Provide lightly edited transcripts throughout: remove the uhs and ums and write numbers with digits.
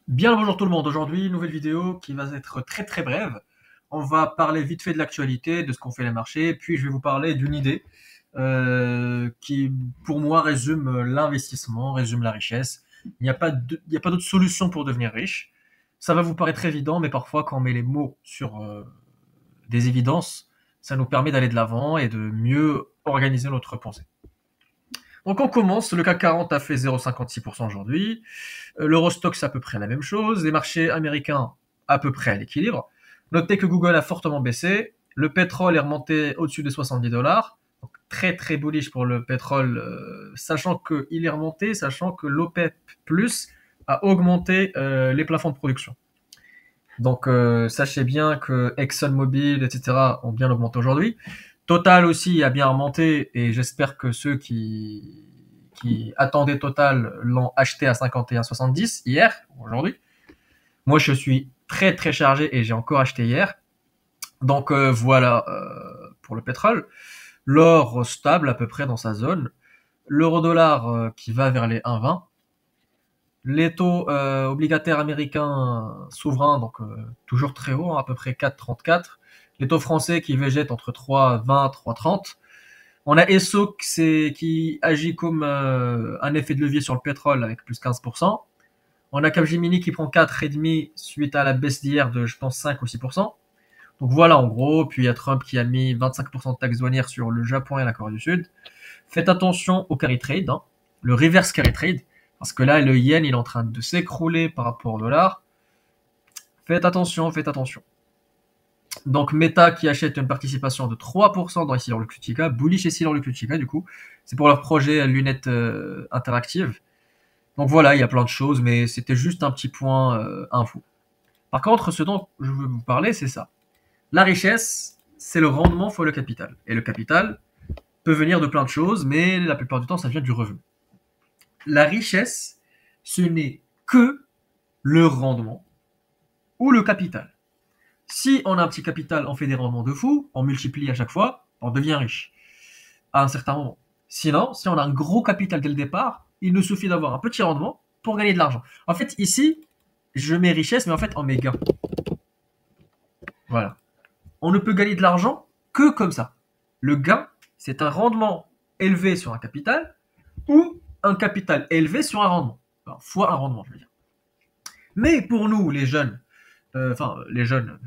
Bien le bonjour tout le monde. Aujourd'hui, nouvelle vidéo qui va être très très brève. On va parler vite fait de l'actualité, de ce qu'ont fait les marchés, puis je vais vous parler d'une idée qui, pour moi, résume l'investissement, résume la richesse. Il n'y a pas d'autre solution pour devenir riche. Ça va vous paraître évident, mais parfois, quand on met les mots sur des évidences, ça nous permet d'aller de l'avant et de mieux organiser notre pensée. Donc on commence, le CAC 40 a fait 0,56% aujourd'hui, l'Eurostoxx c'est à peu près la même chose, les marchés américains à peu près à l'équilibre. Notez que Google a fortement baissé, le pétrole est remonté au-dessus des 70 dollars, donc très très bullish pour le pétrole, sachant qu'il est remonté, sachant que l'OPEP Plus a augmenté les plafonds de production. Donc sachez bien que ExxonMobil, etc. ont bien augmenté aujourd'hui. Total aussi a bien remonté et j'espère que ceux qui attendaient Total l'ont acheté à 51,70 hier, aujourd'hui. Moi je suis très très chargé et j'ai encore acheté hier. Donc voilà pour le pétrole. L'or stable à peu près dans sa zone. L'euro-dollar qui va vers les 1,20. Les taux obligataires américains souverains, donc toujours très hauts, hein, à peu près 4,34. Les taux français qui végètent entre 3,20 et 3,30. On a Esso qui agit comme un effet de levier sur le pétrole avec plus 15%. On a Capgemini qui prend 4,5 suite à la baisse d'hier de, je pense, 5 ou 6%. Donc voilà en gros. Puis il y a Trump qui a mis 25% de taxes douanières sur le Japon et la Corée du Sud. Faites attention au carry trade, hein, le reverse carry trade. Parce que là, le yen, il est en train de s'écrouler par rapport au dollar. Faites attention, faites attention. Donc Meta qui achète une participation de 3% dans EssilorLuxottica, bullish EssilorLuxottica du coup. C'est pour leur projet lunettes interactives. Donc voilà, il y a plein de choses, mais c'était juste un petit point info. Par contre, ce dont je veux vous parler, c'est ça. La richesse, c'est le rendement fois le capital. Et le capital peut venir de plein de choses, mais la plupart du temps, ça vient du revenu. La richesse, ce n'est que le rendement ou le capital. Si on a un petit capital, on fait des rendements de fou, on multiplie à chaque fois, on devient riche à un certain moment. Sinon, si on a un gros capital dès le départ, il nous suffit d'avoir un petit rendement pour gagner de l'argent. En fait, ici, je mets richesse, mais en fait, on met gain. Voilà. On ne peut gagner de l'argent que comme ça. Le gain, c'est un rendement élevé sur un capital ou un capital élevé sur un rendement. Enfin, fois un rendement, je veux dire. Mais pour nous, les jeunes, les jeunes,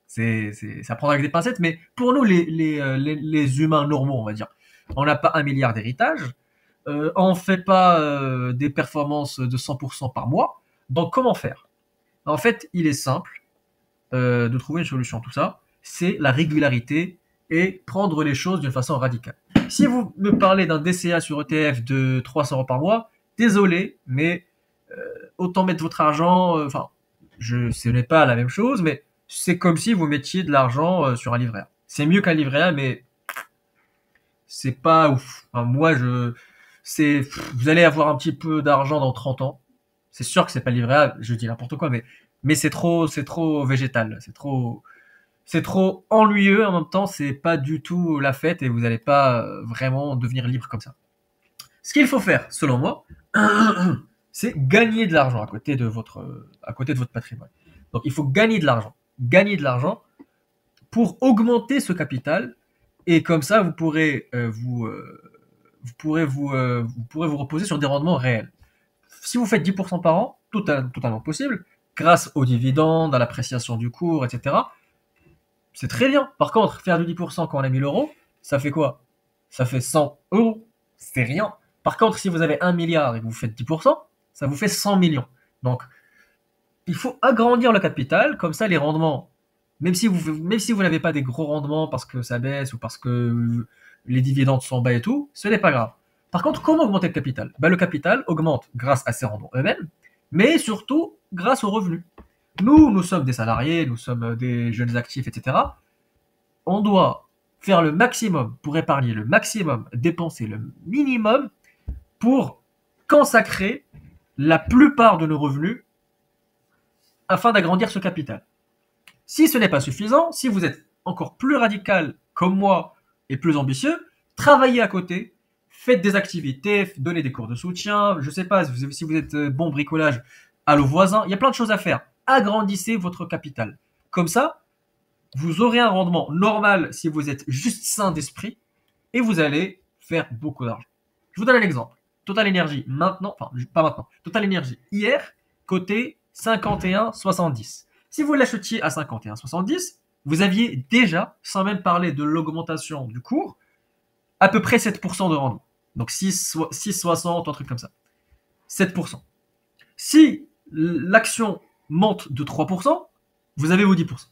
ça prendra avec des pincettes, mais pour nous, les humains normaux, on va dire, on n'a pas 1 milliard d'héritage, on ne fait pas des performances de 100% par mois, donc comment faire? En fait, il est simple de trouver une solution à tout ça, c'est la régularité et prendre les choses d'une façon radicale. Si vous me parlez d'un DCA sur ETF de 300 euros par mois, désolé, mais autant mettre votre argent, ce n'est pas la même chose, mais c'est comme si vous mettiez de l'argent sur un livret A. C'est mieux qu'un livret A, mais c'est pas ouf. Enfin, vous allez avoir un petit peu d'argent dans 30 ans. C'est sûr que c'est pas le livret A, je dis n'importe quoi, mais c'est trop végétal, c'est trop ennuyeux en même temps, c'est pas du tout la fête et vous n'allez pas vraiment devenir libre comme ça. Ce qu'il faut faire, selon moi, c'est gagner de l'argent à côté de votre patrimoine. Donc il faut gagner de l'argent pour augmenter ce capital et comme ça vous pourrez vous reposer sur des rendements réels. Si vous faites 10% par an, totalement possible, grâce aux dividendes, à l'appréciation du cours, etc. C'est très bien. Par contre, faire du 10% quand on a 1000 euros, ça fait quoi? Ça fait 100 euros. C'est rien. Par contre, si vous avez 1 milliard et que vous faites 10%, ça vous fait 100 millions. Donc, il faut agrandir le capital, comme ça les rendements, même si vous n'avez pas des gros rendements parce que ça baisse ou parce que les dividendes sont bas et tout, ce n'est pas grave. Par contre, comment augmenter le capital? Le capital augmente grâce à ses rendements eux-mêmes, mais surtout grâce aux revenus. Nous sommes des salariés, nous sommes des jeunes actifs, etc. On doit faire le maximum pour épargner le maximum, dépenser le minimum pour consacrer la plupart de nos revenus afin d'agrandir ce capital. Si ce n'est pas suffisant, si vous êtes encore plus radical comme moi et plus ambitieux, travaillez à côté, faites des activités, donnez des cours de soutien, je ne sais pas, si vous êtes bon bricolage, à le voisin. Il y a plein de choses à faire. Agrandissez votre capital. Comme ça, vous aurez un rendement normal si vous êtes juste sain d'esprit et vous allez faire beaucoup d'argent. Je vous donne un exemple. Total Energy, maintenant, enfin, pas maintenant, Total Energy, hier, côté 51,70. Si vous l'achetiez à 51,70, vous aviez déjà, sans même parler de l'augmentation du cours, à peu près 7% de rendement. Donc 6,60, un truc comme ça. 7%. Si l'action monte de 3%, vous avez vos 10%.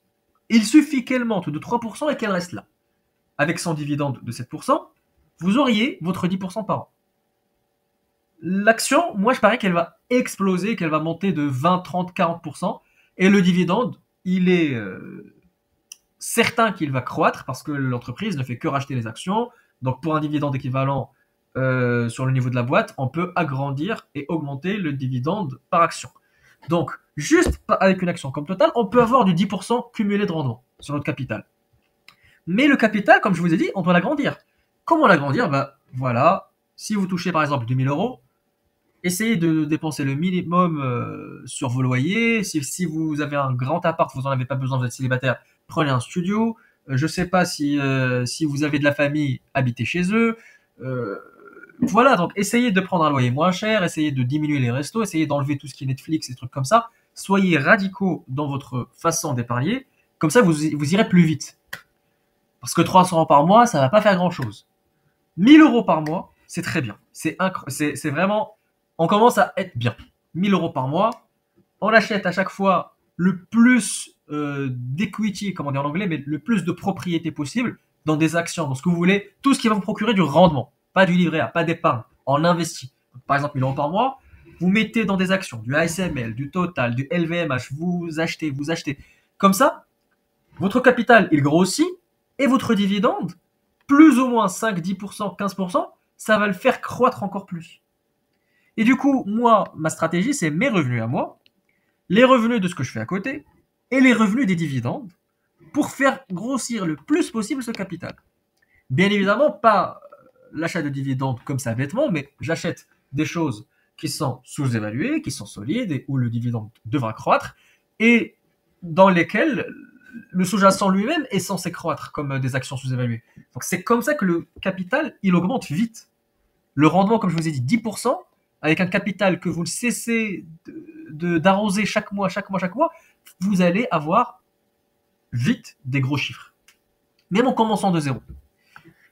Il suffit qu'elle monte de 3% et qu'elle reste là. Avec son dividende de 7%, vous auriez votre 10% par an. L'action, moi je parie qu'elle va exploser, qu'elle va monter de 20, 30, 40%. Et le dividende, il est certain qu'il va croître parce que l'entreprise ne fait que racheter les actions. Donc pour un dividende équivalent sur le niveau de la boîte, on peut agrandir et augmenter le dividende par action. Donc juste avec une action comme Total, on peut avoir du 10% cumulé de rendement sur notre capital. Mais le capital, comme je vous ai dit, on doit l'agrandir. Comment l'agrandir? Bah voilà, si vous touchez par exemple 2000 euros, essayez de dépenser le minimum sur vos loyers. Si vous avez un grand appart, vous n'en avez pas besoin, vous êtes célibataire, prenez un studio. Je ne sais pas si vous avez de la famille, habitez chez eux. Voilà, donc essayez de prendre un loyer moins cher, essayez de diminuer les restos, essayez d'enlever tout ce qui est Netflix et trucs comme ça. Soyez radicaux dans votre façon d'épargner, comme ça vous irez plus vite. Parce que 300 euros par mois, ça va pas faire grand chose. 1000 euros par mois, c'est très bien. C'est vraiment, on commence à être bien. 1000 euros par mois, on achète à chaque fois le plus d'equity, comme on dit en anglais, mais le plus de propriété possible dans des actions, dans ce que vous voulez, tout ce qui va vous procurer du rendement, pas du livret A, pas d'épargne, on investit. Par exemple, 1000 euros par mois, vous mettez dans des actions, du ASML, du Total, du LVMH, vous achetez. Comme ça, votre capital, il grossit, et votre dividende, plus ou moins 5, 10%, 15%, ça va le faire croître encore plus. Et du coup, moi, ma stratégie, c'est mes revenus à moi, les revenus de ce que je fais à côté, et les revenus des dividendes, pour faire grossir le plus possible ce capital. Bien évidemment, pas l'achat de dividendes comme ça bêtement, mais j'achète des choses qui sont sous-évaluées, qui sont solides, et où le dividende devra croître, et dans lesquelles le sous-jacent lui-même est censé croître comme des actions sous-évaluées. Donc c'est comme ça que le capital, il augmente vite. Le rendement, comme je vous ai dit, 10%, avec un capital que vous cessez d'arroser chaque mois, vous allez avoir vite des gros chiffres. Même en commençant de zéro.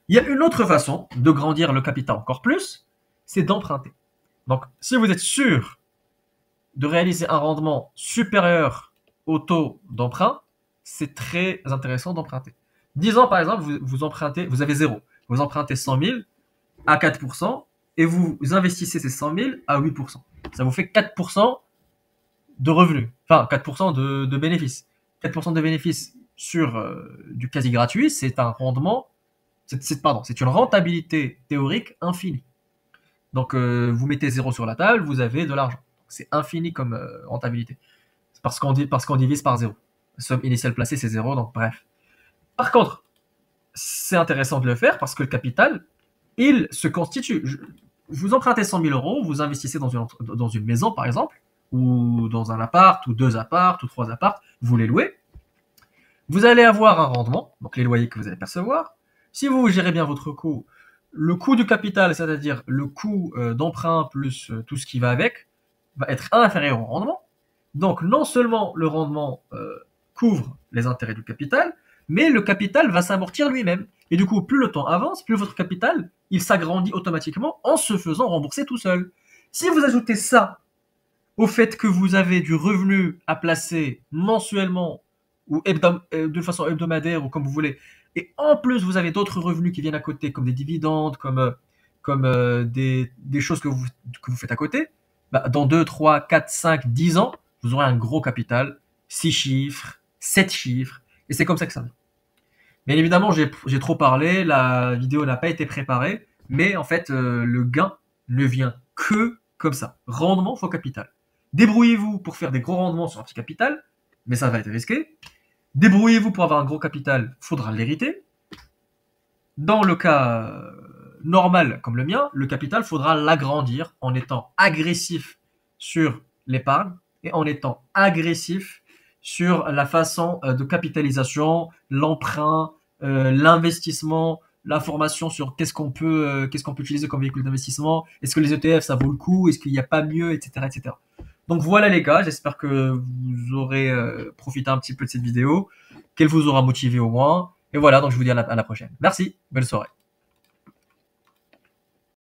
Il y a une autre façon de grandir le capital encore plus, c'est d'emprunter. Donc si vous êtes sûr de réaliser un rendement supérieur au taux d'emprunt, c'est très intéressant d'emprunter. Disons par exemple, vous empruntez, vous avez zéro, vous empruntez 100 000 à 4% et vous investissez ces 100 000 à 8%. Ça vous fait 4% de revenus, enfin 4% de bénéfices. 4% de bénéfices sur du quasi gratuit, c'est un rendement, c'est une rentabilité théorique infinie. Donc vous mettez zéro sur la table, vous avez de l'argent. C'est infini comme rentabilité. C'est parce qu'on divise par zéro. La somme initiale placée, c'est zéro, donc bref. Par contre, c'est intéressant de le faire parce que le capital, il se constitue. Vous empruntez 100 000 euros, vous investissez dans une maison, par exemple, ou dans un appart, ou 2 apparts, ou 3 apparts, vous les louez. Vous allez avoir un rendement, donc les loyers que vous allez percevoir. Si vous gérez bien votre coût, le coût du capital, c'est-à-dire le coût d'emprunt plus tout ce qui va avec, va être inférieur au rendement. Donc non seulement le rendement couvre les intérêts du capital, mais le capital va s'amortir lui-même. Et du coup, plus le temps avance, plus votre capital, il s'agrandit automatiquement en se faisant rembourser tout seul. Si vous ajoutez ça au fait que vous avez du revenu à placer mensuellement ou de façon hebdomadaire ou comme vous voulez, et en plus vous avez d'autres revenus qui viennent à côté, comme des dividendes, comme des choses que vous faites à côté, bah, dans 2, 3, 4, 5, 10 ans, vous aurez un gros capital, 6 chiffres, 7 chiffres, et c'est comme ça que ça vient. Bien évidemment, j'ai trop parlé, la vidéo n'a pas été préparée, mais en fait, le gain ne vient que comme ça. Rendement fois capital. Débrouillez-vous pour faire des gros rendements sur un petit capital, mais ça va être risqué. Débrouillez-vous pour avoir un gros capital, faudra l'hériter. Dans le cas normal comme le mien, le capital, faudra l'agrandir en étant agressif sur l'épargne, et en étant agressif sur la façon de capitalisation, l'emprunt, l'investissement, l'information sur qu'est-ce qu'on peut utiliser comme véhicule d'investissement, est-ce que les ETF ça vaut le coup, est-ce qu'il n'y a pas mieux, etc., etc. Donc voilà les gars, j'espère que vous aurez profité un petit peu de cette vidéo, qu'elle vous aura motivé au moins. Et voilà, donc je vous dis à la prochaine. Merci, belle soirée.